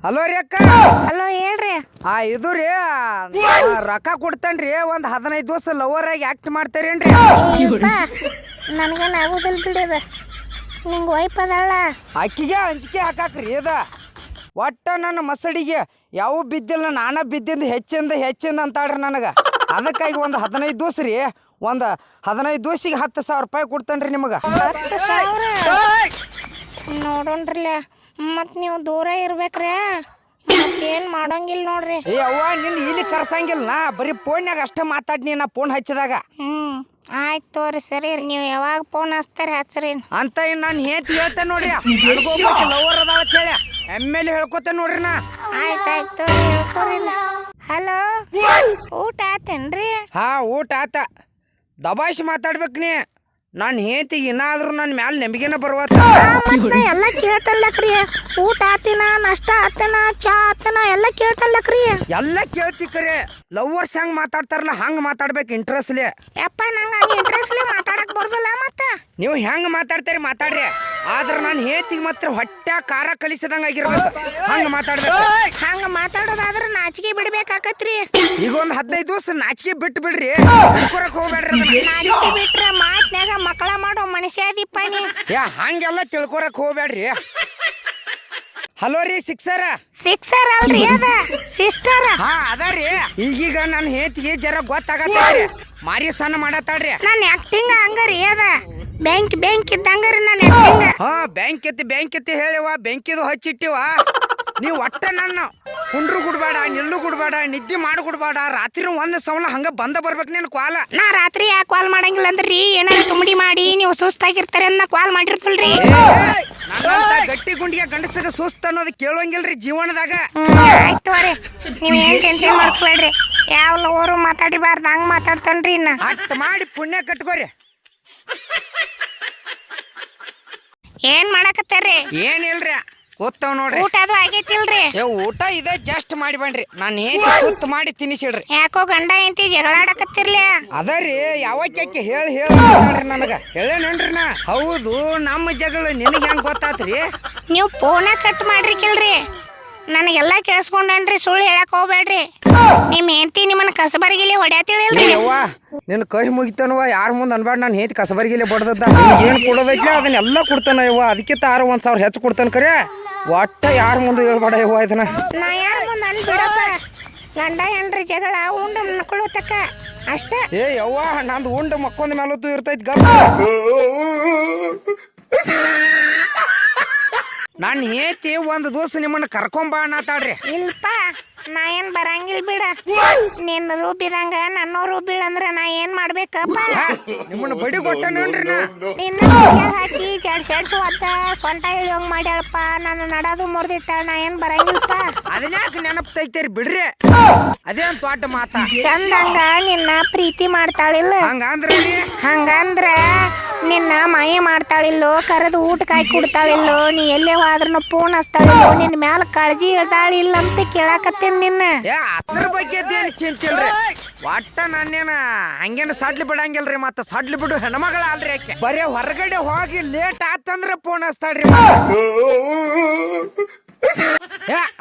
Hello ರೀ ಅಕ್ಕ. Hello ಹೇಳ್ರಿ. ಇದು ರೀ ರೊಕ್ಕ ಕೊಡ್ತೇನ್ರಿ. ಒಂದ್ 15 ದಿವಸ ಲವರ್ ಆಗಿ ಆಕ್ಟ್ ಮಾಡ್ತಾರೇನ್ರಿ? ನನಗೇನು ಆಗುದಿಲ್ಲ ಬಿಡದ. ನಿಂಗೆ ವೈಪ್ ಅದಲ್ಲ, ಅಕ್ಕಿಗೆ ಅಂಜಿಕೆ ಹಾಕಾಕ್ರಿ ಅದ. ಒಟ್ಟ ನನ್ನ ಮಸಡಿಗೆ ಯಾವ ಬಿದ್ದಿಲ್ಲ, ನಾನ ಬಿದ್ದಿಂದ ಹೆಚ್ಚಿಂದ ಅಂತಾಡ್ರಿ ನನಗೆ. ಅದಕ್ಕಾಗಿ ಒಂದು 15 ದಿವಸ ರೀ, ಒಂದು 15 ದಿವಸಿಗೆ 10,000 ರೂಪಾಯಿ ಕೊಡ್ತೇನ್ರಿ ನಿಮಗೆ. 10,000 ನೋಡೋಣ್ರಲ್ಲ. ಮತ್ತು ನೀವು ದೂರ ಇರ್ಬೇಕ್ರೆ, ಮತ್ತೇನು ಮಾಡೋಂಗಿಲ್ಲ ನೋಡ್ರಿ. ಅವ್ವ ನಿನ್ನ ಇಲ್ಲಿ ಕರ್ಸಂಗಿಲ್ಲ, ನಾ ಬರೀ ಫೋನ್ಯಾಗ ಅಷ್ಟೇ ಮಾತಾಡ್ನಿ. ನಾ ಫೋನ್ ಹಚ್ಚಿದಾಗ ಆಯ್ತು ತೋರಿ, ಸರಿ. ನೀವು ಯಾವಾಗ ಫೋನ್ ಹಚ್ತಾರೆ ಹಚ್ಚ್ರಿ ಅಂತ. ನಾನು ಹೇಳ್ತೇನೆ ನೋಡ್ರಿ, ಲವರ್ ಅದಾಳ ಹೇಳಿ ಎಮ್ಮೆಲೆ ಹೇಳ್ಕೊತೇನೆ ನೋಡ್ರಿ ನಾ. ಆಯ್ತಾಯ್ತು ಹೇಳ್ಕೊರಿ. ಹಲೋ, ಊಟ ಆತೇನ್ರಿ? ಹಾ, ಊಟ ಆತ. ದಬಾಯಿಸಿ ಮಾತಾಡ್ಬೇಕು ನೀ. ನಾನು ಹೇಳ್ತಿ ಇನ್ನಾದ್ರೂ ನನ್ನ ಮ್ಯಾಲ ನಂಬಿಕೆನ ಬರುವತ್ತ. ಎಲ್ಲ ಕೇಳ್ತಲ್ಲಕ್ರಿ. ಊಟ ಆತಿನ, ನಾಷ್ಟ ಆತನ, ಚಾ ಆತನ ಎಲ್ಲ ಕೇಳ್ತಲ್ಲಕ್ರಿ. ಎಲ್ಲ ಕೇಳ್ತಿ ಕರೆ. ಲವರ್ಸ್ ಹೆಂಗ್ ಮಾತಾಡ್ತಾರಲ್ಲ ಹಂಗ ಮಾತಾಡ್ಬೇಕು ಇಂಟ್ರೆಸ್ಟ್ಲಿ. ಯಪ್ಪ, ನಂಗೆ ಇಂಟ್ರೆಸ್ಟ್ಲಿ ಮಾತಾಡಕ್ ಬರ್ದಲ್ಲ. ಮತ್ತೆ ನೀವು ಹೆಂಗ್ ಮಾತಾಡ್ತೀರಿ ಮಾತಾಡ್ರಿ, ಆದ್ರೆ ನಾನು ಹೇಳ್ತಿಗೆ ಮಾತ್ರ ಹೊಟ್ಟೆ ಖಾರ ಕಲಿಸದಂಗ ಆಗಿರ್ಬೇಕು. ಹಂಗ ಮಾತಾಡ್ಬೇಕು. ಹಂಗ ಮಾತಾಡೋದಾದ್ರೆ ನಾಚಿಕೆ ಬಿಡ್ಬೇಕಾಕತ್ರಿ. ಈಗ ಒಂದು 15 ದಿವಸ ನಾಚಿಕೆ ಬಿಟ್ಟು ಬಿಡ್ರಿ, ಹೋಗ್ಬೇಡ್ರಿ. ನಾಚಿಕೆ ಬಿಟ್ರ ಮಾತ್ನ್ಯಾಗ ಮಕ್ಕಳ ಮಾಡೋ ಮನುಷ್ಯ ಅದೀಪ ನೀ. ಹಂಗೆಲ್ಲ ತಿಳ್ಕೊರಕ್ ಹೋಗ್ಬೇಡ್ರಿ. ಹಲೋ ರೀ ಸಿಕ್ಸರ. ಸಿಕ್ಸರ್ ಅಲ್ರಿ, ಅದ ಸಿಸ್ಟರ್. ಹಾ ಅದಾರಿ. ಈಗೀಗ ನನ್ನ ಹೇತಿಗೆ ಜರ ಗೊತ್ತಾಗತ್ರಿ, ಮಾರಿ ಸಣ್ಣ ಮಾಡತ್ತಾಳ್ರಿ. ನನ್ನ ಆಕ್ಟಿಂಗ್ ಹಂಗರಿ ಅದ. ಬ್ಯಾಂಕ್ ಇದ್ದಂಗರಿ ನನ್ನ ಆಕ್ಟಿಂಗ್. ಹಾ, ಬ್ಯಾಂಕ್ ಎತ್ತಿ ಹೇಳಿವ, ಬೆಂಕಿದು ಹಚ್ಚಿಟ್ಟಿವ. ನೀವು ಒಟ್ಟ ನನ್ನ ಕುಂಡ್ರು ಗುಡ್ಬೇಡ, ನಿಲ್ಲು ಗುಡ್ಬೇಡ, ನಿದ್ದೆ ಮಾಡಿ ಗುಡ್ಬೇಡ. ರಾತ್ರಿ ಒಂದು ಸವಲ ಹಂಗ ಬಂದ ಬರ್ಬೇಕು ನೀನು ಕಾಲ. ನಾ ರಾತ್ರಿ ಯಾಕೆ ಕಾಲ್ ಮಾಡಂಗಿಲ್ಲ ಅಂದ್ರಿ? ಏನಾದ್ರು ತುಮಡಿ ಮಾಡಿ ನೀವು ಸುಸ್ತಾಗಿರ್ತಾರೆ ಅಂತ ಕಾಲ್ ಮಾಡಿರ್ತಲ್ರಿ. ನನ್ನಂತ ಗಟ್ಟಿ ಗುಂಡಿಗೆ ಗಂಡಸಗ ಸುಸ್ತ ಅನ್ನೋದು ಕೇಳೋಂಗಿಲ್ರಿ ಜೀವನದಾಗ. ಆಯ್ತು ರೀ, ನೀವು ಏನ್ ಟೆನ್ಷನ್ ಮಾಡ್ಕೊಬೇಡ್ರಿ. ಯಾವ ಲವರು ಮಾತಾಡಿಬಾರ್ದು ಹಂಗ ಮಾತಾಡ್ತಾನ್ರಿ. ಇನ್ನ ಅಟ್ ಮಾಡಿ ಪುಣ್ಯ ಕಟ್ಕೋರಿ. ಏನ್ ಮಾಡಕತ್ತಾರ್ರಿ? ಏನಿಲ್ರಿ, ಕೂತಾವ್ ನೋಡ್ರಿ. ಊಟ ಅದು ಆಗೈತಿಲ್ರಿ? ಊಟ ಇದೆ ಜಸ್ಟ್ ಮಾಡಿ ಬನ್ರಿ. ನಾನು ಏನ್ ಕೂತ್ ಮಾಡಿ ತಿನ್ನಿಸಿಡ್ರಿ. ಯಾಕೋ ಗಂಡ ಎಂತಿ ಜಗಳಾಡಕತ್ತಿರ್ಲಿ? ಅದರಿ ಯಾವಕ್ಕೆ ಹೇಳಿ ನನಗ ಹೇಳೇನೇನ್ರಿ ನಾ. ಹೌದು, ನಮ್ಮ ಜಗಳ ನಿನಗೆ ಹೆಂಗ್ ಗೊತ್ತಾತ್ರಿ? ನೀವು ಫೋನ ಕಟ್ ಮಾಡ್ರಿಕಿಲ್ರಿ. ನನಗೆಲ್ಲ ಕೇಳಿಸ್ಕೊಂಡನ್ರಿ, ಸುಳ್ಳು ಹೇಳಕ್ ಹೋಗ್ಬೇಡ್ರಿ. ನಿಮ್ ಹೆಂಡತಿ ನಿಮ್ಮನ್ನ ಕಸಬರಿಗಿಲಿ ಹೊಡ್ಯಾತಿಳಿಲ್ರಿ? ಯವ್ವ ನಿನ್ನ ಕೈ ಮುಗಿತಾನವ, ಯಾರ ಮುಂದೆ ಅನ್ಬೇಡ. ನಾನು ಹೇತಿ ಕಸಬರಿಗಿಲಿ ಬಡ್ದದ್ದ. ಏನು ಕೊಡೋದೈತಿ ಅದನ್ನೆಲ್ಲ ಕೊಡ್ತಾನ ಯವ್ವ. ಅದಕ್ಕಿಂತ 1,000 ಹೆಚ್ಚು ಕೊಡ್ತಾನ ಕರೆ. ಒಟ್ಟ ಯಾರ ಮುಂದೆ ಹೇಳ್ಬೇಡ ಯವ್ವ ಇದನ್ನ. ನಾ ಯಾರ ಮುಂದೆ ಅನ್ ಬಿಡಪ್ಪ. ಗಂಡ ಹೆಂಡ್ರಿ ಜಗಳ ಉಂಡು ಮಕ್ಕಳು ತಕ್ಕ ಅಷ್ಟೇ. ಯವ್ವ ನಂದು ಉಂಡು ಮಕ್ಕೊಂದ ಮೇಲತ್ತು ಇರ್ತೈತಿ ಗಪ್ಪ. ನಾನು ಹೇತಿ ಒಂದು ದಿವಸ ನಿಮ್ಮನ್ನ ಕರ್ಕೊಂಬಾ ಅನ್ನತಾಳ್ರಿ. ಇಲ್ಪ, ನಾ ಏನ್ ಬರಂಗಿಲ್ ಬಿಡ. ನಿನ್ನ ರೂಬಿದಂಗ ನನ್ನ ರೂಬಿಳ ಅಂದ್ರ ನಾ ಏನ್ ಮಾಡ್ಬೇಕಪ್ಪ? ನಿಮ್ಮನ್ನ ಬಡಿ ಕೊಟ್ಟ ನೋಡ್ರಿ ನಾ. ನಿನ್ನ ಹಾಕಿ ಜಡ್ಸು ಅದ್ದ ಸೊಂಟ ಇಳಿಯೋಂಗ್ ಮಾಡ್ಯಾಳಪ್ಪ. ನನ್ನ ನಡದು ಮುರಿದಿಟ್ಟ. ನಾ ಏನ್ ಬರಂಗಿಲ್ಪ. ಅದನ್ಯಾಕ ನೆನಪ್ತೈತೇರಿ ಬಿಡ್ರಿ. ಅದೇನ್ ತೋಟ ಮಾತಾ. ಚಂದಂಗ ನಿನ್ನ ಪ್ರೀತಿ ಮಾಡ್ತಾಳಿಲ್ಲ? ಹಂಗಂದ್ರ ನಿನ್ನ ಮೈ ಮಾಡ್ತಾಳಿಲ್ಲೋ, ಕರೆದು ಊಟ ಕಾಯಿ ಕೊಡ್ತಾಳಿಲ್ಲೋ, ನೀ ಎಲ್ಲೇ ಹೋದ್ರೂ ಫೋನ್ ಹಚ್ತಾಳಿಲ್ಲೋ, ನಿನ್ನ ಮ್ಯಾಲ ಕಾಳಜಿ ಇಳ್ದಾಳಿಲ್ಲ ಅಂತ ಕೇಳಾಕತ್ತೇನ್ ನಿನ್ನ. ಅದ್ರ ಬಗ್ಗೆ ಏನ್ ಚಿಂತಿಲ್ರಿ. ಒಟ್ಟ ನಾನೇನ ಹಂಗೇನ ಸಡ್ಲಿ ಬಿಡಂಗಿಲ್ರಿ. ಮತ್ತ ಸಡ್ಲಿ ಬಿಡು ಹೆಣ್ಮಗಳ ಅಲ್ರಿ ಆಕೆ. ಬರೇ ಹೊರಗಡೆ ಹೋಗಿ ಲೇಟ್ ಆತಂದ್ರ ಫೋನ್ ಹಚ್ತಾಳ್ರಿ.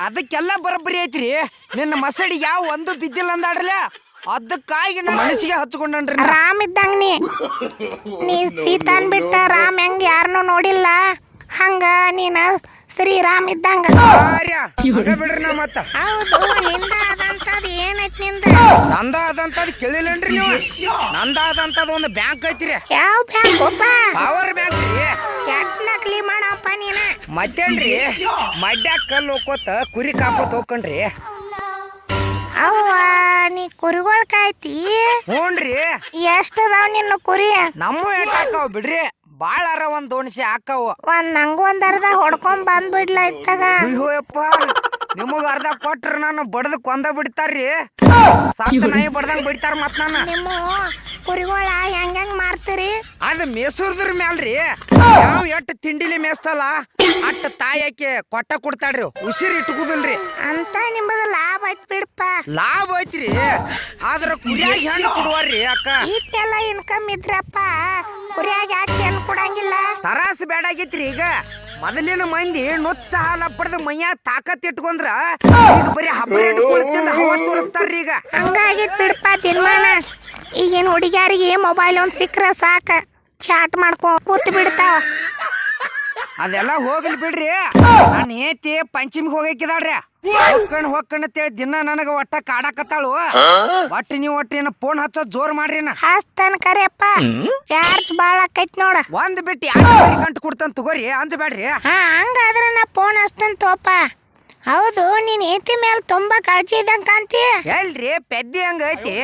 ಅದಕ್ಕೆಲ್ಲ ಬರಬ್ಬರಿ ಐತ್ರಿ. ನಿನ್ನ ಮಸಡಿ ಯಾವ ಒಂದು ಬಿದ್ದಿಲ್ಲ ಅಂದಾಡ್ರಲ್ಲ, ಅದಕ್ಕಾಗಿ ಮನಸ್ಸಿಗೆ ಹಚ್ಕೊಂಡ್ರಿ. ರಾಮ್ ಇದ್ದಂಗ ನೀ ಸೀತಾನ್ ಬಿಟ್ಟ ರಾಮ್ ಹೆಂಗ ಯಾರನ್ನೂ ನೋಡಿಲ್ಲ, ಹಂಗ ನೀನ ಶ್ರೀರಾಮ್ ಇದ್ದಂಗ ಬಿಡ್ರಿ. ನಾ ಮತ್ತ ಹೌದು, ನಿಂದ ಅದಂತದ್ ಏನೈತಿ? ನಿಂದ ನಂದ ಅದಂತದ್ ಕೇಳಿಲ್ಲನ್ರಿ ನೀವು? ನಂದ ಅದಂತದ್ ಒಂದು ಬ್ಯಾಂಕ್ ಐತ್ರಿ. ಯಾವ ಬ್ಯಾಂಕ್? ಪವರ್ ಬ್ಯಾಂಕ್ ರೀ. ಎಟ್ ನಕಲಿ ಮಾಡಪ್ಪ ನೀನ? ಮತ್ತೇನ್ರಿ, ಮಡ್ಯಾಕ ಕಲ್ಲು ಹೋಗ್ಕೋತ ಕುರಿ ಕಾಕೋತ ಹೋಗ್ಕಂಡ್ರಿ. ಅವ್ವ, ನೀ ಕುರಿಗೊಳ್ ಕಾಯ್ತಿ? ಹ್ಞೂನ್ರಿ. ಎಷ್ಟ್ ಅದಾವ ನಿನ್ನ ಕುರಿ? ನಮ್ಮ ಎಟ್ ಹಾಕಾವ್ ಬಿಡ್ರಿ, ಬಾಳಾರ ಒಂದ್ ದೋಣಿಸಿ ಹಾಕಾವ. ನಂಗೂ ಒಂದ್ ಅರ್ಧ ಹೊಡ್ಕೊಂಡ್ ಬಂದ್ಬಿಡ್ಲ ಇತ್ತಾಗ. ಅಯ್ಯೋಯಪ್ಪ, ನಿಮಗ ಅರ್ಧ ಕೊಟ್ರ ನಾನು ಬಡದ್ ಕೊಂದ ಬಿಡ್ತಾರ್ರಿ. ಸಾಕ ನಾಯಿ ಬಡ್ದಂಗ್ ಬಿಡ್ತಾರ. ಮತ್ ನಾನು ನಿಮ್ಮ ಕುರಿಗೊಳ ಹೆಂಗ್ ಮಾರ್ತೀರಿ? ಅದ್ ಮೇಸೋದ್ರ ಮ್ಯಾಲ್ರಿ. ಯಾವ ಎಟ್ ತಿಂಡಿಲಿ ಮೇಸ್ತಲ್ಲ ಅಟ್ಟ ತಾಯಕ್ಕೆ ಕೊಟ್ಟ ಕೊಡ್ತಾಳ್ರಿ. ಉಸಿರು ಇಟ್ಕುದಿಲ್ರಿ ಅಂತ. ನಿಮ್ಮದ ಲಾಭ ಐತ್ ಬಿಡಪ್ಪ. ಲಾಭ ಐತ್ರಿ, ಆದ್ರ ಕುರಿಯಾಗ ಹೆಣ್ಣು ಕೊಡುವಾರ್ರಿ ಅಕ್ಕ. ಇಟ್ಟೆಲ್ಲ ಇನ್ಕಮ್ ಇದ್ರಪ್ಪ ಕುರಿಯಾಗ ಯಾಕೆ ಹೆಣ್ಣು ಕೊಡಂಗಿಲ್ಲ? ತರಾಸು ಬೇಡಾಗಿತ್ರಿ. ಈಗ ಮೊದಲಿನ ಮಂದಿ ನೊಚ್ಚ ಹಾಲ ಪಡೆದ ಮೈಯ ತಾಕತ್ ಇಟ್ಕೊಂಡ್ರ ಈಗ ಬರೀ ಹಬ್ಬ ಹವ ತೋರಿಸ್ತಾರ್ರಿ ಈಗ. ಹಂಗಾಗಿತ್ ಬಿಡಪ್ಪ ತೀರ್ಮಾನ. ಈಗಿನ ಹುಡುಗಿಯರಿಗೆ ಮೊಬೈಲ್ ಒಂದ್ ಸಿಕ್ಕ್ರ ಸಾಕ, ಚಾಟ್ ಮಾಡ್ಕೊ ಕೂತ್ ಬಿಡ್ತಾವ. ಅದೆಲ್ಲ ಹೋಗ್ಲಿ ಬಿಡ್ರಿ. ನಾನು ಏತಿ ಪಂಚಮಿಗೆ ಹೋಗಕ್ಕಿದಾಳ್ರಿ. ಹೊಕ್ಕಣ್ ಅಂತೇಳಿ ದಿನ ನನಗ ಒಟ್ಟ ಕಾಡಾಕತ್ತಾಳು. ಒಟ್ಟು ನೀವು ಒಟ್ಟು ಏನ ಫೋನ್ ಹಚ್ಚೋದ್ ಜೋರ್ ಮಾಡ್ರಿ. ಹಾಸ್ತಾನ ಕರೆಯಪ್ಪ, ಚಾರ್ಜ್ ಬಾಳ ಆಕೈತ್ ನೋಡ. ಒಂದ್ ಬಿಟ್ಟು ಗಂಟು ಕೊಡ್ತಾನ ತಗೋರಿ, ಅಂಜಬೇಡ್ರಿ. ಹಂಗಾದ್ರ ನಾ ಫೋನ್ ಹಚ್ತಾನ ತೋಪ. ಹೌದು, ನೀನ್ ಏತಿ ಮೇಲೆ ತುಂಬಾ ಕಾಳಜಿ ಇದ್ದಂಗ ಕಾಣ್ತಿ. ಎಲ್ರಿ ಪೆದ್ದಿ ಹಂಗ ಐತಿ,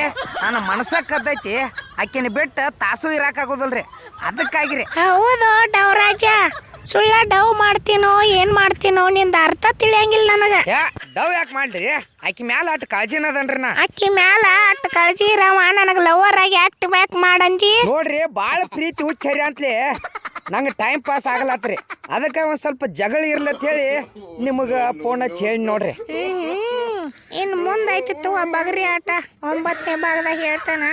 ನನ್ನ ಮನಸ್ಸ ಕದ್ದೈತಿ. ಆಕಿನ ಬಿಟ್ಟು ತಾಸು ಇರಾಕಾಗೋದಲ್ರಿ, ಅದಕ್ಕಾಗಿರಿ. ಹೌದು ಡವ್ರಾಜ, ಸುಳ್ಳ ಡವ್ ಮಾಡ್ತೀನೋ ಏನ್ ಮಾಡ್ತೀನೋ ನಿಂದ ಅರ್ಥ ತಿಳಿಯಂಗಿಲ್ಲ ನನಗ. ಡವ್ ಯಾಕೆ ಮಾಡ್ರಿ? ಆಕಿ ಮ್ಯಾಲ ಅಟ್ ಕಾಳಜಿನ ಅದನ್ರಿ. ನಾ ಅಕ್ಕಿ ಮ್ಯಾಲ ಅಟ್ ಕಾಳಜಿ ಇರವ ನನಗ ಲವರ್ ಆಗಿ ಆಕ್ಟ್ ಬ್ಯಾಕ್ ಮಾಡಂದಿ. ನೋಡ್ರಿ, ಬಾಳ ಪ್ರೀತಿ ಹುಚ್ಚರಿ ಅಂತಲೇ ನಂಗೆ ಟೈಮ್ ಪಾಸ್ ಆಗಲತ್ರಿ. ಅದಕ್ಕೆ ಒಂದ್ ಸ್ವಲ್ಪ ಜಗಳ ಇರ್ಲತ್ ಹೇಳಿ ನಿಮಗ ಫೋನ್ ಹಚ್ಚಿ ಹೇಳಿ ನೋಡ್ರಿ. ಇನ್ ಮುಂದೈತಿತ್ತು ಬಗರಿ ಆಟ 9ನೇ ಭಾಗದಾಗ ಹೇಳ್ತಾನ.